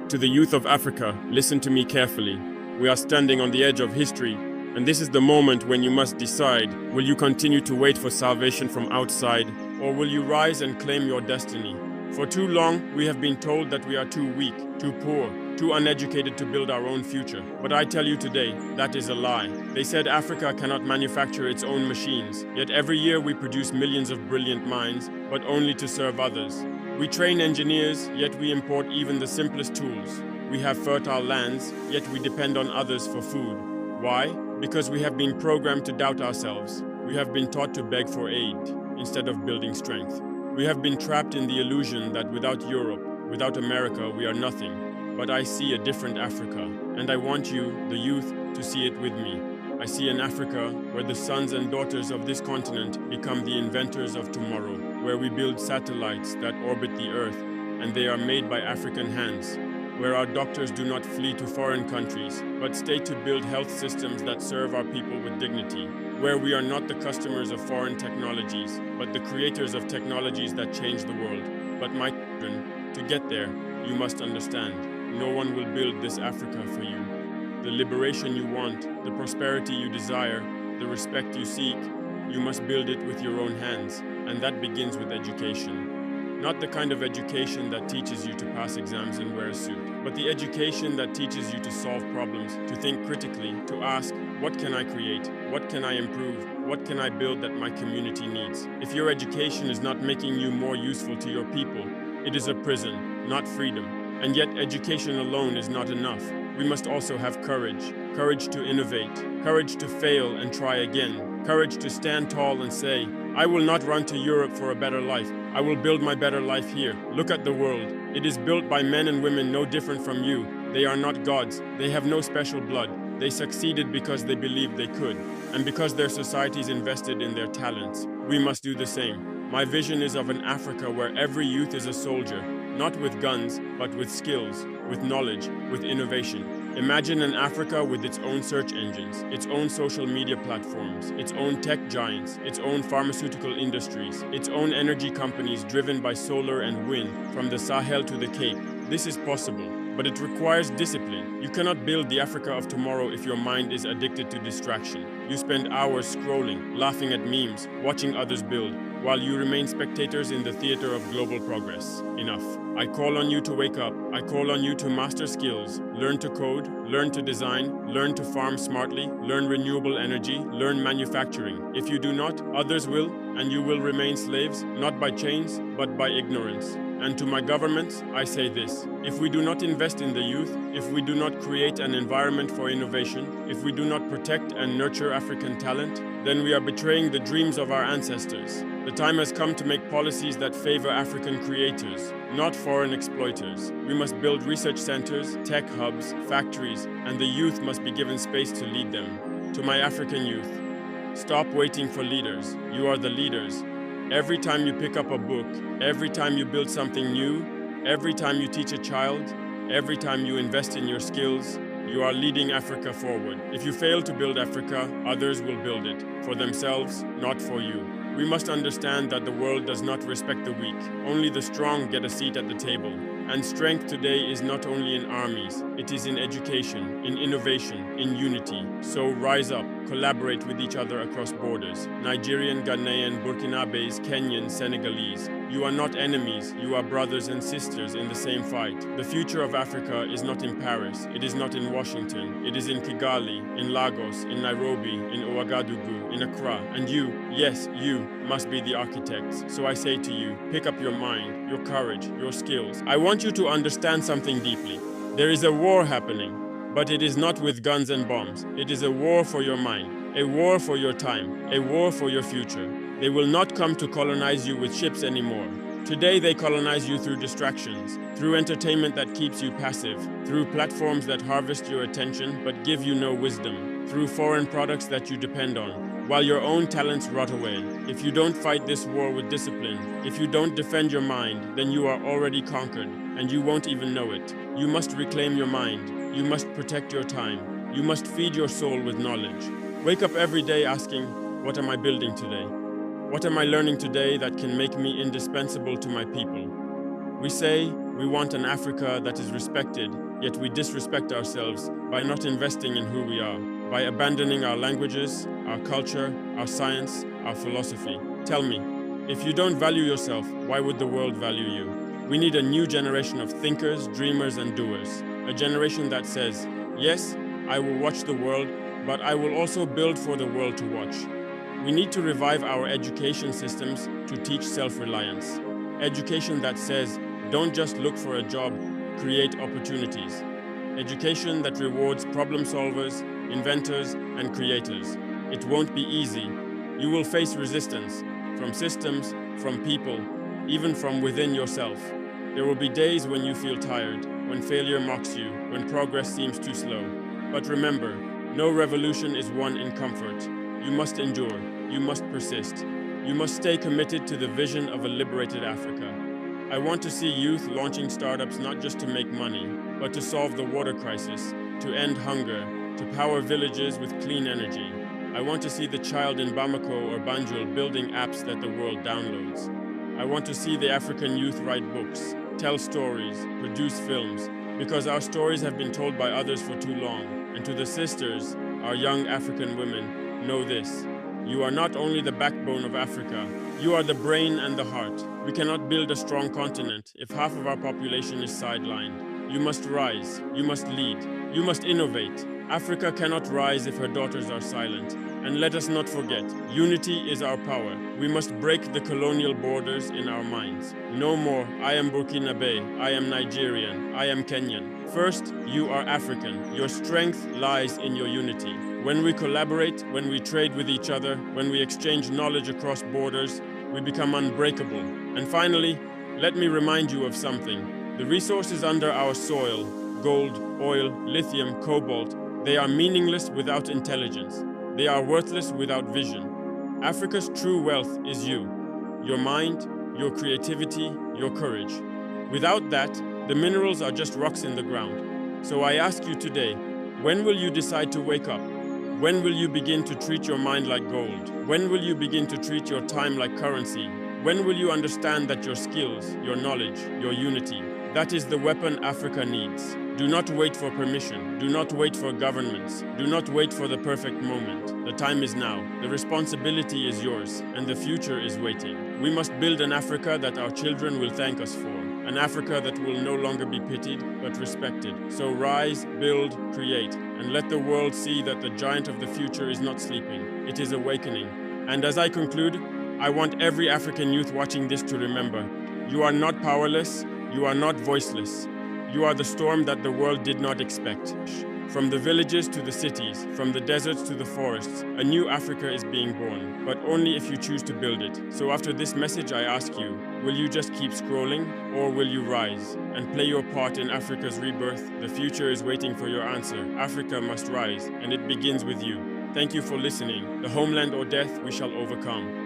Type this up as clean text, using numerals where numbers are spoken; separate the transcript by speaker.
Speaker 1: To the youth of Africa, listen to me carefully. We are standing on the edge of history, and this is the moment when you must decide, will you continue to wait for salvation from outside, or will you rise and claim your destiny? For too long, we have been told that we are too weak, too poor, too uneducated to build our own future. But I tell you today, that is a lie. They said Africa cannot manufacture its own machines, yet every year we produce millions of brilliant minds, but only to serve others. We train engineers, yet we import even the simplest tools. We have fertile lands, yet we depend on others for food. Why? Because we have been programmed to doubt ourselves. We have been taught to beg for aid, instead of building strength. We have been trapped in the illusion that without Europe, without America, we are nothing. But I see a different Africa, and I want you, the youth, to see it with me. I see an Africa where the sons and daughters of this continent become the inventors of tomorrow, where we build satellites that orbit the Earth, and they are made by African hands, where our doctors do not flee to foreign countries, but stay to build health systems that serve our people with dignity, where we are not the customers of foreign technologies, but the creators of technologies that change the world. But my children, to get there, you must understand, no one will build this Africa for you. The liberation you want, the prosperity you desire, the respect you seek, you must build it with your own hands, and that begins with education. Not the kind of education that teaches you to pass exams and wear a suit, but the education that teaches you to solve problems, to think critically, to ask, what can I create? What can I improve? What can I build that my community needs? If your education is not making you more useful to your people, it is a prison, not freedom. And yet education alone is not enough. We must also have courage. Courage to innovate. Courage to fail and try again. Courage to stand tall and say, I will not run to Europe for a better life. I will build my better life here. Look at the world. It is built by men and women no different from you. They are not gods. They have no special blood. They succeeded because they believed they could, and because their societies invested in their talents. We must do the same. My vision is of an Africa where every youth is a soldier, not with guns, but with skills, with knowledge, with innovation. Imagine an Africa with its own search engines, its own social media platforms, its own tech giants, its own pharmaceutical industries, its own energy companies driven by solar and wind, from the Sahel to the Cape. This is possible, but it requires discipline. You cannot build the Africa of tomorrow if your mind is addicted to distraction. You spend hours scrolling, laughing at memes, watching others build, while you remain spectators in the theater of global progress. Enough. I call on you to wake up. I call on you to master skills, learn to code, learn to design, learn to farm smartly, learn renewable energy, learn manufacturing. If you do not, others will, and you will remain slaves, not by chains, but by ignorance. And to my governments, I say this: if we do not invest in the youth, if we do not create an environment for innovation, if we do not protect and nurture African talent, then we are betraying the dreams of our ancestors. The time has come to make policies that favor African creators, not foreign exploiters. We must build research centers, tech hubs, factories, and the youth must be given space to lead them. To my African youth, stop waiting for leaders. You are the leaders. Every time you pick up a book, every time you build something new, every time you teach a child, every time you invest in your skills, you are leading Africa forward. If you fail to build Africa, others will build it, for themselves, not for you. We must understand that the world does not respect the weak. Only the strong get a seat at the table. And strength today is not only in armies, it is in education, in innovation, in unity. So rise up, collaborate with each other across borders. Nigerian, Ghanaian, Burkinabes, Kenyan, Senegalese. You are not enemies, you are brothers and sisters in the same fight. The future of Africa is not in Paris, it is not in Washington, it is in Kigali, in Lagos, in Nairobi, in Ouagadougou, in Accra. And you, yes, you, must be the architects. So I say to you, pick up your mind, your courage, your skills. I want you to understand something deeply. There is a war happening, but it is not with guns and bombs. It is a war for your mind, a war for your time, a war for your future. They will not come to colonize you with ships anymore. Today they colonize you through distractions, through entertainment that keeps you passive, through platforms that harvest your attention but give you no wisdom, through foreign products that you depend on, while your own talents rot away. If you don't fight this war with discipline, if you don't defend your mind, then you are already conquered, and you won't even know it. You must reclaim your mind. You must protect your time. You must feed your soul with knowledge. Wake up every day asking, what am I building today? What am I learning today that can make me indispensable to my people? We say, We want an Africa that is respected, yet we disrespect ourselves by not investing in who we are, by abandoning our languages, our culture, our science, our philosophy. Tell me, if you don't value yourself, why would the world value you? We need a new generation of thinkers, dreamers, and doers. A generation that says, yes, I will watch the world, but I will also build for the world to watch. We need to revive our education systems to teach self-reliance. Education that says, don't just look for a job, create opportunities. Education that rewards problem solvers, inventors, and creators. It won't be easy. You will face resistance from systems, from people, even from within yourself. There will be days when you feel tired, when failure mocks you, when progress seems too slow. But remember, no revolution is won in comfort. You must endure. You must persist. You must stay committed to the vision of a liberated Africa. I want to see youth launching startups not just to make money, but to solve the water crisis, to end hunger, to power villages with clean energy. I want to see the child in Bamako or Banjul building apps that the world downloads. I want to see the African youth write books, tell stories, produce films, because our stories have been told by others for too long. And to the sisters, our young African women, know this. You are not only the backbone of Africa, you are the brain and the heart. We cannot build a strong continent if half of our population is sidelined. You must rise, you must lead, you must innovate. Africa cannot rise if her daughters are silent. And let us not forget, unity is our power. We must break the colonial borders in our minds. No more, I am Burkinabe, I am Nigerian, I am Kenyan. First, you are African. Your strength lies in your unity. When we collaborate, when we trade with each other, when we exchange knowledge across borders, we become unbreakable. And finally, let me remind you of something. The resources under our soil, gold, oil, lithium, cobalt, they are meaningless without intelligence. They are worthless without vision. Africa's true wealth is you. Your mind, your creativity, your courage. Without that, the minerals are just rocks in the ground. So I ask you today, when will you decide to wake up? When will you begin to treat your mind like gold? When will you begin to treat your time like currency? When will you understand that your skills, your knowledge, your unity, that is the weapon Africa needs? Do not wait for permission. Do not wait for governments. Do not wait for the perfect moment. The time is now. The responsibility is yours, and the future is waiting. We must build an Africa that our children will thank us for. An Africa that will no longer be pitied, but respected. So rise, build, create, and let the world see that the giant of the future is not sleeping. It is awakening. And as I conclude, I want every African youth watching this to remember, you are not powerless, you are not voiceless. You are the storm that the world did not expect. From the villages to the cities, from the deserts to the forests, a new Africa is being born, but only if you choose to build it. So after this message, I ask you, will you just keep scrolling, or will you rise and play your part in Africa's rebirth? The future is waiting for your answer. Africa must rise, and it begins with you. Thank you for listening. The homeland or death, we shall overcome.